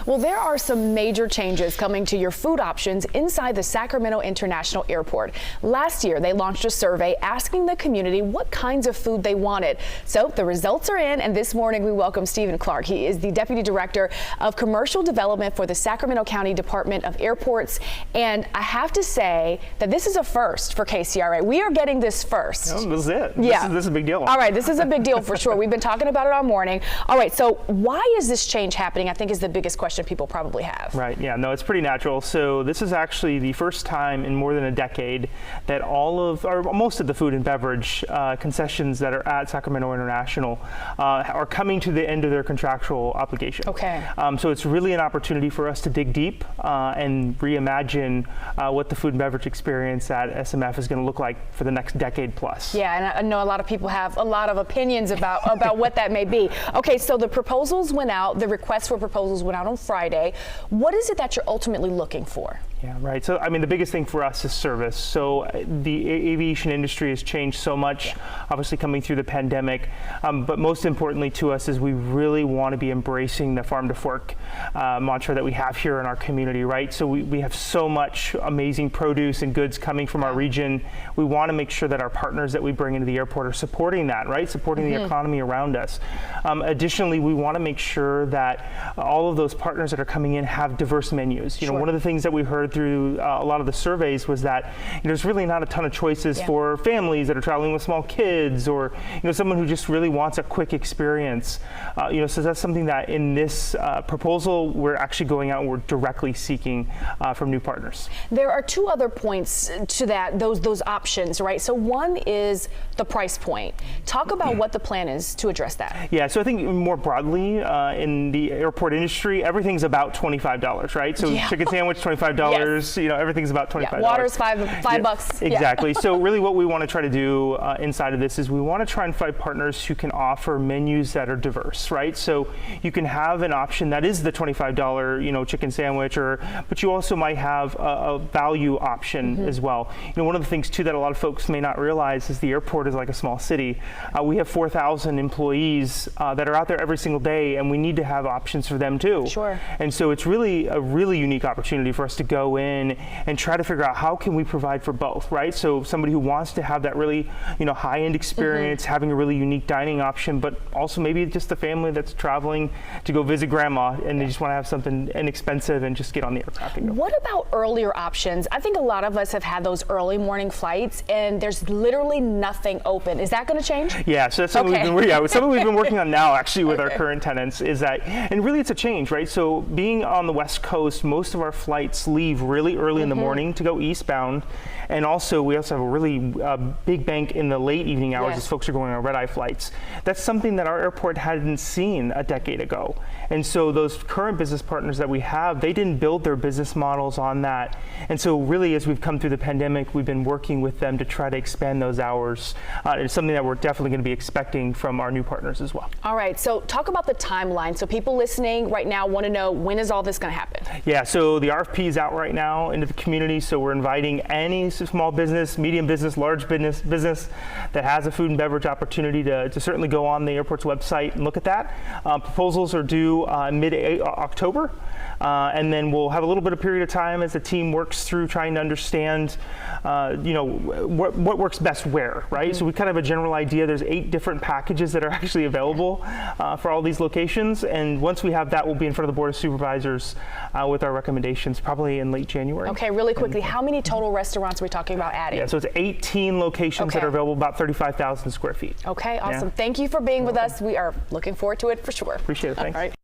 Well, there are some major changes coming to your food options inside the Sacramento International Airport. Last year, they launched a survey asking the community what kinds of food they wanted. So the results are in, and this morning we welcome Stephen Clark. He is the Deputy Director of Commercial Development for the Sacramento County Department of Airports. And I have to say that this is a first for KCRA. We are getting this first. Oh, this is it. Yeah. This is a big deal. All right, this is a big deal for sure. We've been talking about it all morning. All right, so why is this change happening? I think is the biggest question people probably have. Right, yeah, no, it's pretty natural. So this is actually the first time in more than a decade that most of the food and beverage concessions that are at Sacramento International are coming to the end of their contractual obligation. Okay. So it's really an opportunity for us to dig deep and reimagine what the food and beverage experience at SMF is going to look like for the next decade plus. Yeah, and I know a lot of people have a lot of opinions about what that may be. Okay, so the proposals went out, the requests for proposals went out on Friday. What is it that you're ultimately looking for? Yeah, right. So, I mean, the biggest thing for us is service. So the aviation industry has changed so much, obviously coming through the pandemic. But most importantly to us is we really want to be embracing the farm to fork mantra that we have here in our community, right? So we have so much amazing produce and goods coming from our region. We want to make sure that our partners that we bring into the airport are supporting that, right? Supporting the economy around us. Additionally, we want to make sure that all of those partners that are coming in have diverse menus. You know, one of the things that we heard through a lot of the surveys was that there's really not a ton of choices for families that are traveling with small kids, or someone who just really wants a quick experience. So that's something that in this proposal we're actually going out and we're directly seeking from new partners. There are two other points to that, those options, right? So one is the price point. Talk about what the plan is to address that. Yeah, so I think more broadly in the airport industry, everything's about $25, right? So chicken sandwich, $25. Everything's about $25. Yeah, water's five bucks. Exactly. So really what we want to try to do inside of this is we want to try and find partners who can offer menus that are diverse, right? So you can have an option that is the $25, chicken sandwich, but you also might have a value option as well. One of the things too that a lot of folks may not realize is the airport is like a small city. We have 4,000 employees that are out there every single day, and we need to have options for them too. Sure. And so it's really a unique opportunity for us to go in and try to figure out how can we provide for both, right? So somebody who wants to have that really, high-end experience, having a really unique dining option, but also maybe just a family that's traveling to go visit grandma and they just want to have something inexpensive and just get on the aircraft and go. What about earlier options? I think a lot of us have had those early morning flights and there's literally nothing open. Is that going to change? Yeah, so that's something we've been working on now actually with our current tenants is that, and really it's a change, right? So being on the West Coast, most of our flights leave really early in the morning to go eastbound, and we also have a really big bank in the late evening hours as folks are going on red-eye flights. That's something that our airport hadn't seen a decade ago, and so those current business partners that we have, they didn't build their business models on that, and so really as we've come through the pandemic, we've been working with them to try to expand those hours. It's something that we're definitely going to be expecting from our new partners as well. All right, so talk about the timeline. So people listening right now want to know, when is all this going to happen? Yeah, so the RFP is out right now into the community, so we're inviting any small business, medium business, large business that has a food and beverage opportunity to certainly go on the airport's website and look at that. Proposals are due mid-October, and then we'll have a little bit of period of time as the team works through trying to understand, what works best where, right? So we kind of have a general idea. There's 8 different packages that are actually available for all these locations, and once we have that, we'll be in front of the Board of Supervisors with our recommendations probably in late January. Okay, really quickly, how many total restaurants are we talking about adding? Yeah, so it's 18 locations that are available, about 35,000 square feet. Okay, awesome. Thank you for being with us. We are looking forward to it for sure. Appreciate it. Thanks. All right.